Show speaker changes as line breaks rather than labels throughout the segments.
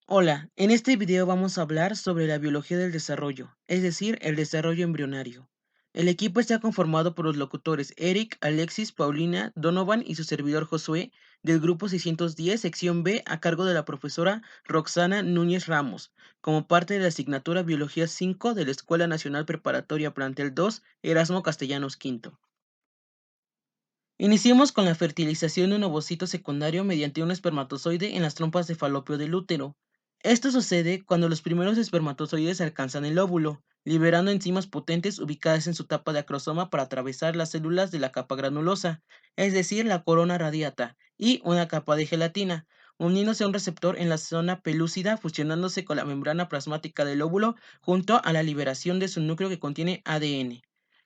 Hola, en este video vamos a hablar sobre la biología del desarrollo, es decir, el desarrollo embrionario. El equipo está conformado por los locutores Eric, Alexis, Paulina, Donovan y su servidor Josué del grupo 610, sección B, a cargo de la profesora Roxana Núñez Ramos, como parte de la asignatura Biología 5 de la Escuela Nacional Preparatoria Plantel 2, Erasmo Castellanos V. Iniciemos con la fertilización de un ovocito secundario mediante un espermatozoide en las trompas de falopio del útero. Esto sucede cuando los primeros espermatozoides alcanzan el óvulo, liberando enzimas potentes ubicadas en su tapa de acrosoma para atravesar las células de la capa granulosa, es decir, la corona radiata, y una capa de gelatina, uniéndose a un receptor en la zona pelúcida, fusionándose con la membrana plasmática del óvulo junto a la liberación de su núcleo que contiene ADN.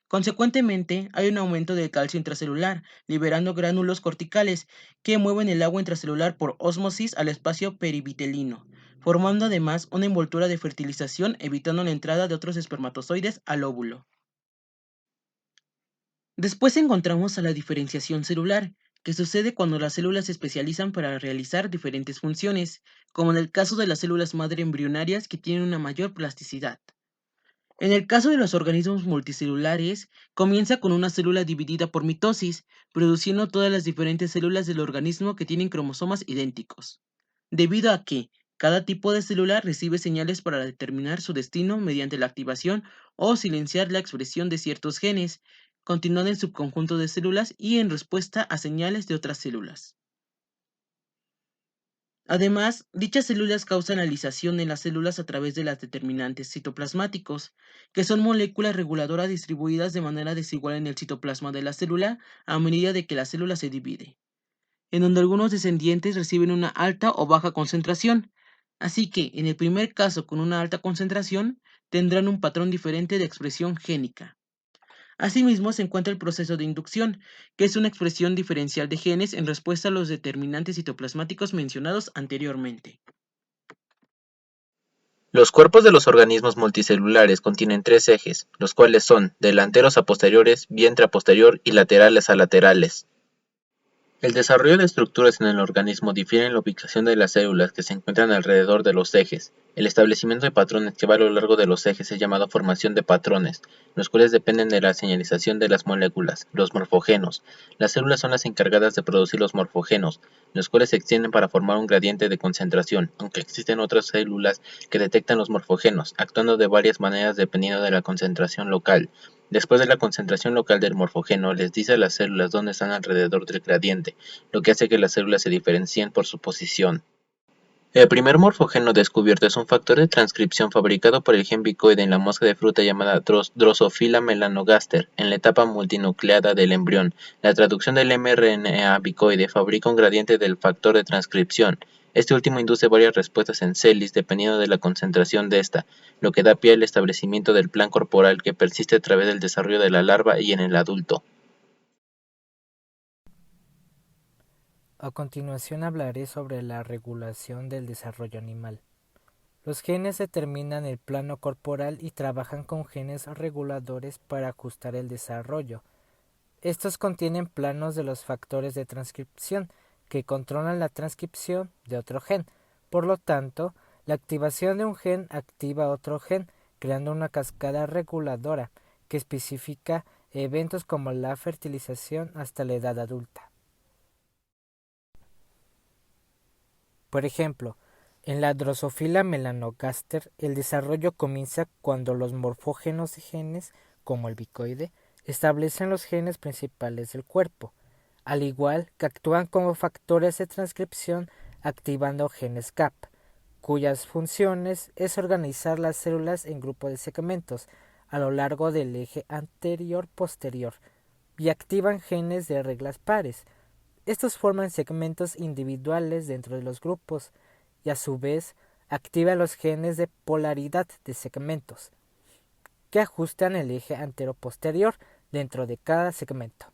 Consecuentemente, hay un aumento del calcio intracelular, liberando gránulos corticales que mueven el agua intracelular por ósmosis al espacio perivitelino, formando además una envoltura de fertilización, evitando la entrada de otros espermatozoides al óvulo. Después encontramos a la diferenciación celular, que sucede cuando las células se especializan para realizar diferentes funciones, como en el caso de las células madre embrionarias que tienen una mayor plasticidad. En el caso de los organismos multicelulares, comienza con una célula dividida por mitosis, produciendo todas las diferentes células del organismo que tienen cromosomas idénticos. Debido a que cada tipo de célula recibe señales para determinar su destino mediante la activación o silenciar la expresión de ciertos genes, continuando en su conjunto de células y en respuesta a señales de otras células. Además, dichas células causan alisación en las células a través de las determinantes citoplasmáticos, que son moléculas reguladoras distribuidas de manera desigual en el citoplasma de la célula a medida de que la célula se divide, en donde algunos descendientes reciben una alta o baja concentración. Así que, en el primer caso con una alta concentración, tendrán un patrón diferente de expresión génica. Asimismo, se encuentra el proceso de inducción, que es una expresión diferencial de genes en respuesta a los determinantes citoplasmáticos mencionados anteriormente.
Los cuerpos de los organismos multicelulares contienen tres ejes, los cuales son delanteros a posteriores, vientre a posterior y laterales a laterales. El desarrollo de estructuras en el organismo difiere en la ubicación de las células que se encuentran alrededor de los ejes. El establecimiento de patrones que va a lo largo de los ejes es llamado formación de patrones, los cuales dependen de la señalización de las moléculas, los morfogenos. Las células son las encargadas de producir los morfogenos, los cuales se extienden para formar un gradiente de concentración, aunque existen otras células que detectan los morfogenos, actuando de varias maneras dependiendo de la concentración local. Después de la concentración local del morfogeno, les dice a las células dónde están alrededor del gradiente, lo que hace que las células se diferencien por su posición. El primer morfogeno descubierto es un factor de transcripción fabricado por el gen bicoide en la mosca de fruta llamada Drosophila melanogaster, en la etapa multinucleada del embrión. La traducción del mRNA bicoide fabrica un gradiente del factor de transcripción. Este último induce varias respuestas en celis dependiendo de la concentración de esta, lo que da pie al establecimiento del plan corporal que persiste a través del desarrollo de la larva y en el adulto.
A continuación hablaré sobre la regulación del desarrollo animal. Los genes determinan el plano corporal y trabajan con genes reguladores para ajustar el desarrollo. Estos contienen planos de los factores de transcripción que controlan la transcripción de otro gen. Por lo tanto, la activación de un gen activa otro gen, creando una cascada reguladora que especifica eventos como la fertilización hasta la edad adulta. Por ejemplo, en la Drosophila melanogaster, el desarrollo comienza cuando los morfógenos de genes, como el bicoide, establecen los genes principales del cuerpo, al igual que actúan como factores de transcripción activando genes GAP, cuyas funciones es organizar las células en grupos de segmentos a lo largo del eje anterior-posterior y activan genes de reglas pares. Estos forman segmentos individuales dentro de los grupos y a su vez activan los genes de polaridad de segmentos, que ajustan el eje antero-posterior dentro de cada segmento.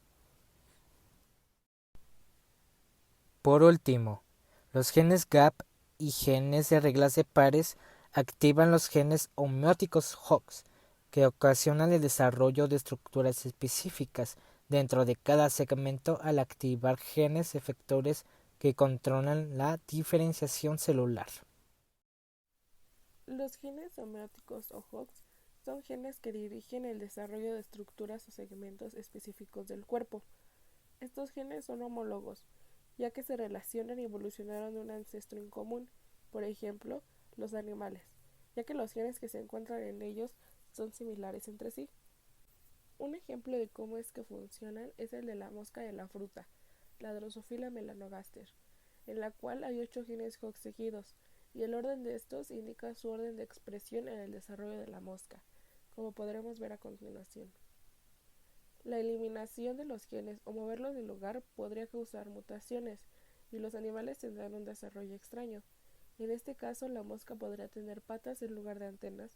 Por último, los genes GAP y genes de reglas de pares activan los genes homeóticos Hox, que ocasionan el desarrollo de estructuras específicas dentro de cada segmento al activar genes efectores que controlan la diferenciación celular.
Los genes homeóticos o HOX son genes que dirigen el desarrollo de estructuras o segmentos específicos del cuerpo. Estos genes son homólogos, ya que se relacionan y evolucionaron de un ancestro en común, por ejemplo, los animales, ya que los genes que se encuentran en ellos son similares entre sí. Un ejemplo de cómo es que funcionan es el de la mosca de la fruta, la Drosophila melanogaster, en la cual hay 8 genes HOX seguidos, y el orden de estos indica su orden de expresión en el desarrollo de la mosca, como podremos ver a continuación. La eliminación de los genes o moverlos del lugar podría causar mutaciones, y los animales tendrán un desarrollo extraño. En este caso, la mosca podría tener patas en lugar de antenas,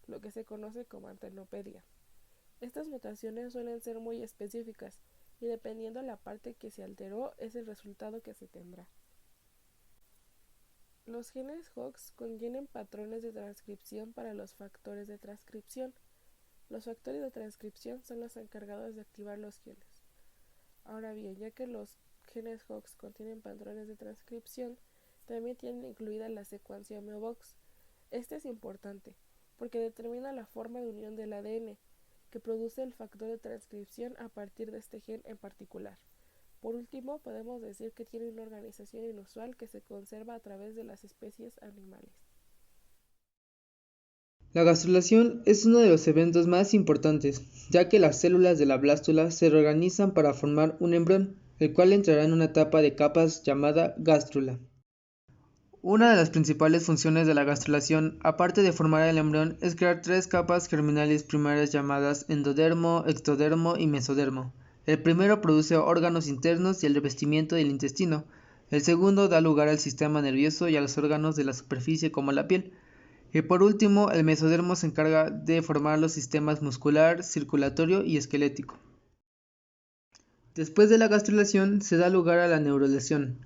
lo que se conoce como antenopedia. Estas mutaciones suelen ser muy específicas, y dependiendo la parte que se alteró es el resultado que se tendrá. Los genes HOX contienen patrones de transcripción para los factores de transcripción. Los factores de transcripción son los encargados de activar los genes. Ahora bien, ya que los genes HOX contienen patrones de transcripción, también tienen incluida la secuencia homeobox. Este es importante, porque determina la forma de unión del ADN, que produce el factor de transcripción a partir de este gen en particular. Por último, podemos decir que tiene una organización inusual que se conserva a través de las especies animales.
La gastrulación es uno de los eventos más importantes, ya que las células de la blástula se reorganizan para formar un embrión, el cual entrará en una etapa de capas llamada gástrula. Una de las principales funciones de la gastrulación, aparte de formar el embrión, es crear 3 capas germinales primarias llamadas endodermo, ectodermo y mesodermo. El primero produce órganos internos y el revestimiento del intestino. El segundo da lugar al sistema nervioso y a los órganos de la superficie como la piel. Y por último, el mesodermo se encarga de formar los sistemas muscular, circulatorio y esquelético. Después de la gastrulación se da lugar a la neurulación,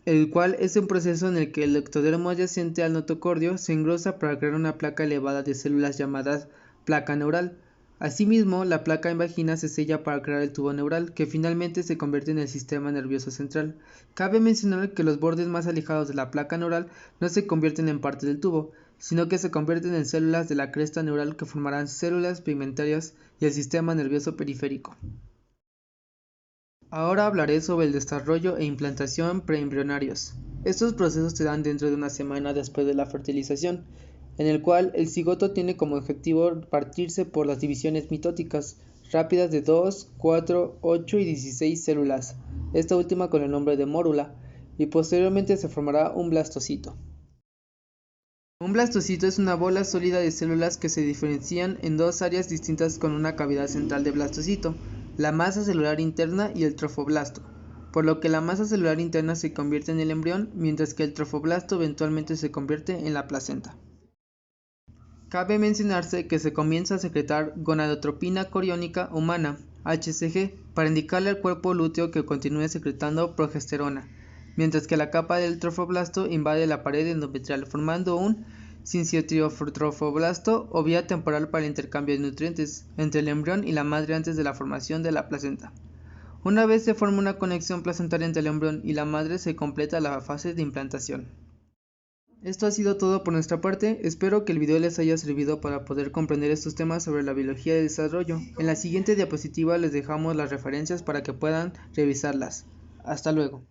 el cual es un proceso en el que el ectodermo adyacente al notocordio se engrosa para crear una placa elevada de células llamadas placa neural. Asimismo, la placa en vagina se sella para crear el tubo neural, que finalmente se convierte en el sistema nervioso central. Cabe mencionar que los bordes más alejados de la placa neural no se convierten en parte del tubo, sino que se convierten en células de la cresta neural que formarán células pigmentarias y el sistema nervioso periférico. Ahora hablaré sobre el desarrollo e implantación preembrionarios. Estos procesos se dan dentro de una semana después de la fertilización, en el cual el cigoto tiene como objetivo partirse por las divisiones mitóticas rápidas de 2, 4, 8 y 16 células, esta última con el nombre de mórula, y posteriormente se formará un blastocito. Un blastocito es una bola sólida de células que se diferencian en 2 áreas distintas con una cavidad central de blastocito, la masa celular interna y el trofoblasto, por lo que la masa celular interna se convierte en el embrión, mientras que el trofoblasto eventualmente se convierte en la placenta. Cabe mencionarse que se comienza a secretar gonadotropina coriónica humana, HCG, para indicarle al cuerpo lúteo que continúe secretando progesterona, mientras que la capa del trofoblasto invade la pared endometrial formando un sinciotrofoblasto o vía temporal para el intercambio de nutrientes entre el embrión y la madre antes de la formación de la placenta. Una vez se forma una conexión placentaria entre el embrión y la madre, se completa la fase de implantación. Esto ha sido todo por nuestra parte, espero que el video les haya servido para poder comprender estos temas sobre la biología del desarrollo. En la siguiente diapositiva les dejamos las referencias para que puedan revisarlas. Hasta luego.